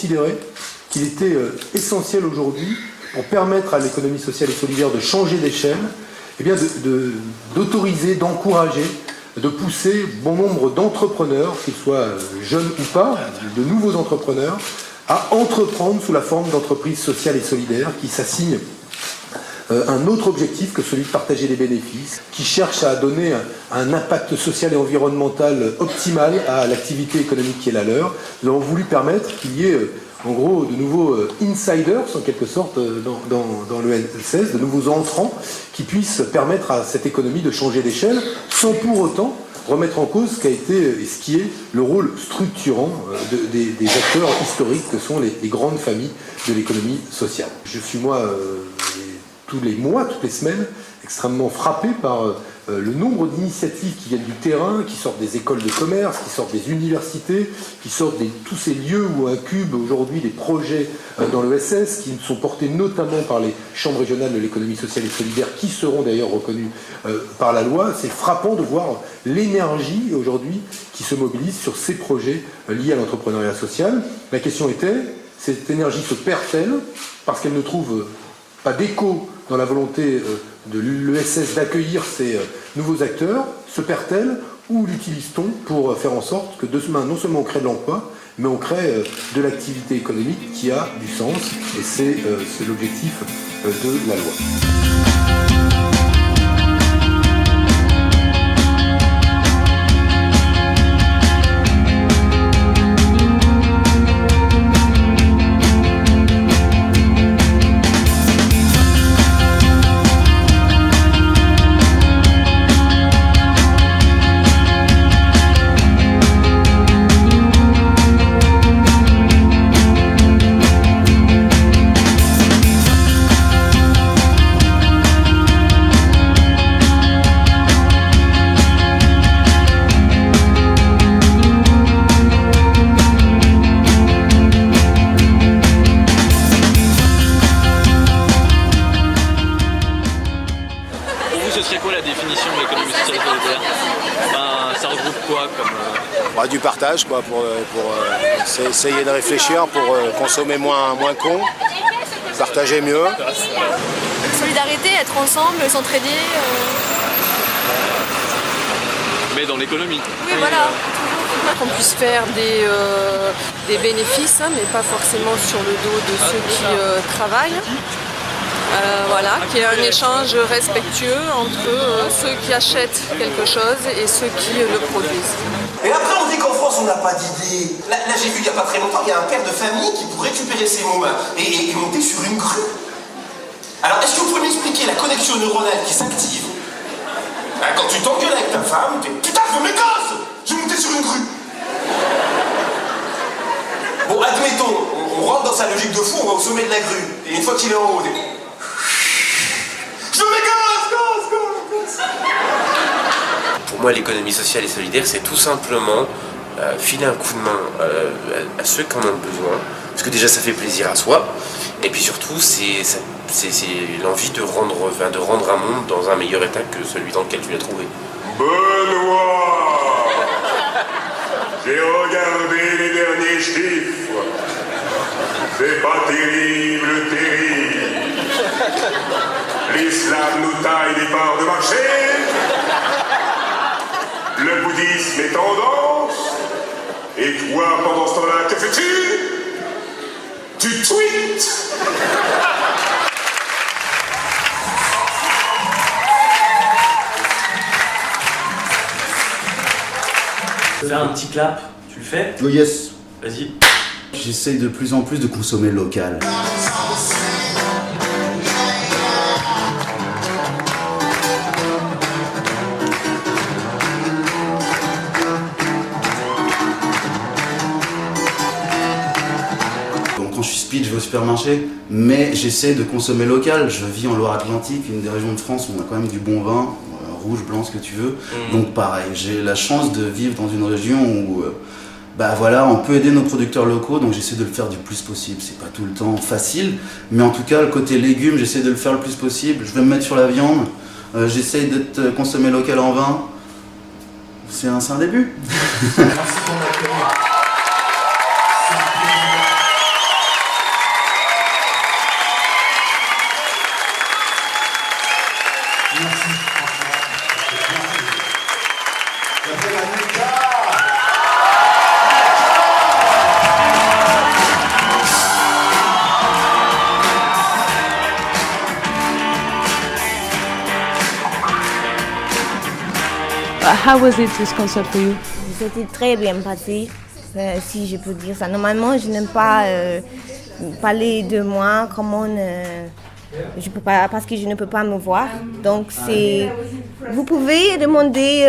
considéré qu'il était essentiel aujourd'hui, pour permettre à l'économie sociale et solidaire de changer d'échelle, eh bien d'autoriser, d'encourager, de pousser bon nombre d'entrepreneurs, qu'ils soient jeunes ou pas, de nouveaux entrepreneurs, à entreprendre sous la forme d'entreprises sociales et solidaires qui s'assignent un autre objectif que celui de partager les bénéfices, qui cherche à donner un impact social et environnemental optimal à l'activité économique qui est la leur. Nous avons voulu permettre qu'il y ait en gros de nouveaux insiders en quelque sorte dans le L16, de nouveaux entrants qui puissent permettre à cette économie de changer d'échelle sans pour autant remettre en cause ce qu'a été et ce qui est le rôle structurant des acteurs historiques que sont les grandes familles de l'économie sociale. Je suis moi tous les mois, toutes les semaines, extrêmement frappé par le nombre d'initiatives qui viennent du terrain, qui sortent des écoles de commerce, qui sortent des universités, qui sortent de tous ces lieux où incubent aujourd'hui des projets dans le SS, qui sont portés notamment par les chambres régionales de l'économie sociale et solidaire, qui seront d'ailleurs reconnues par la loi. C'est frappant de voir l'énergie aujourd'hui qui se mobilise sur ces projets liés à l'entrepreneuriat social. La question était, cette énergie se perd-elle parce qu'elle ne trouve pas d'écho dans la volonté de l'ESS d'accueillir ces nouveaux acteurs, se perd-elle ou l'utilise-t-on pour faire en sorte que demain, non seulement on crée de l'emploi, mais on crée de l'activité économique qui a du sens, et c'est l'objectif de la loi. Ce serait quoi la définition de l'économie sociale et solidaire? Ça regroupe quoi comme... Du partage, quoi, pour essayer de réfléchir pour consommer moins con, partager mieux. Solidarité, être ensemble, s'entraider. Mais dans l'économie. Oui, voilà. Qu'on puisse faire des bénéfices, mais pas forcément sur le dos de ceux qui travaillent. Voilà, qu'il y ait un échange respectueux entre ceux qui achètent quelque chose et ceux qui le produisent. Et après on dit qu'en France on n'a pas d'idée. Là j'ai vu il n'y a pas très longtemps, il y a un père de famille qui pour récupérer ses mômes et monter sur une grue. Alors est-ce que vous pouvez m'expliquer la connexion neuronale qui s'active quand tu t'engueules avec ta femme, tu dis putain je veux mes gosses, je vais monter sur une grue. Bon admettons, on rentre dans sa logique de fou, on va au sommet de la grue. Et une fois qu'il est en haut, Pour moi, l'économie sociale et solidaire, c'est tout simplement filer un coup de main à ceux qui en ont besoin, parce que déjà ça fait plaisir à soi, et puis surtout c'est l'envie de rendre un monde dans un meilleur état que celui dans lequel tu l'as trouvé. Benoît, j'ai regardé les derniers chiffres, c'est pas terrible. L'islam nous taille des parts de marché. Le bouddhisme est tendance. Et toi, pendant ce temps-là, que fais-tu? Tu tweets. Faire un petit clap, tu le fais? Oh yes. Vas-y. J'essaye de plus en plus de consommer local. Quand je suis speed, je vais au supermarché, mais j'essaie de consommer local. Je vis en Loire-Atlantique, une des régions de France où on a quand même du bon vin, rouge, blanc, ce que tu veux. Donc pareil, j'ai la chance de vivre dans une région où voilà, on peut aider nos producteurs locaux, donc j'essaie de le faire du plus possible. C'est pas tout le temps facile, mais en tout cas, le côté légumes, j'essaie de le faire le plus possible. Je vais me mettre sur la viande, j'essaie d'être consommé local en vin. C'est un début. Merci pour l'accueil. how was it, this concert for you? C'était très bien passé, si je peux dire ça. Normalement, je n'aime pas parler de moi, je peux pas, parce que je ne peux pas me voir. Donc, vous pouvez demander,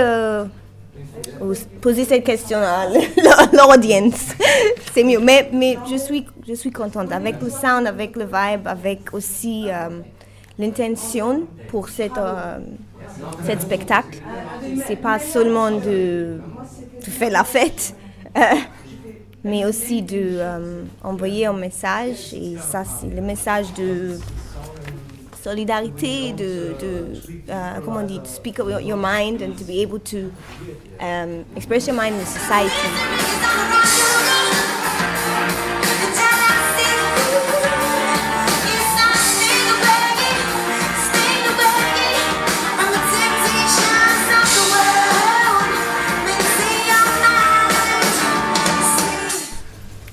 poser cette question à l'audience. C'est mieux. Mais je suis contente avec le sound, avec le vibe, avec aussi l'intention pour cet spectacle. C'est pas seulement de faire la fête, mais aussi d'envoyer un message. Et ça, c'est le message de solidarité, comment on dit, to speak your mind and to be able to express your mind in society.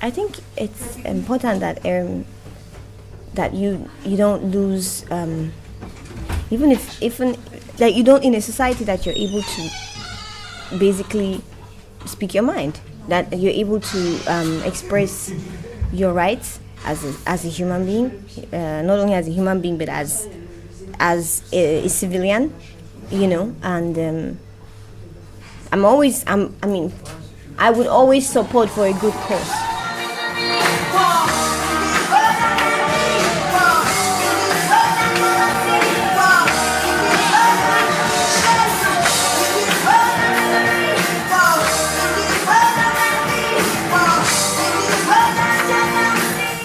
I think it's important that that you don't lose, even that you don't, in a society, that you're able to basically speak your mind, that you're able to express your rights as a human being, not only as a human being but as a civilian, and I would always support for a good cause.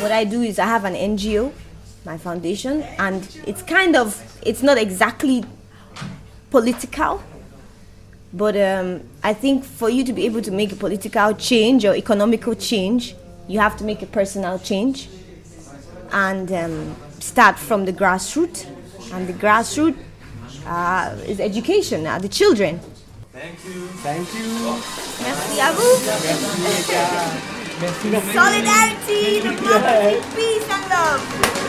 What I do is I have an NGO, my foundation, and it's not exactly political, but I think for you to be able to make a political change or economical change, you have to make a personal change and start from the grassroots. And the grassroots is education, the children. Thank you. Thank you. Merci à vous. Merci. Solidarity, democracy, peace and love.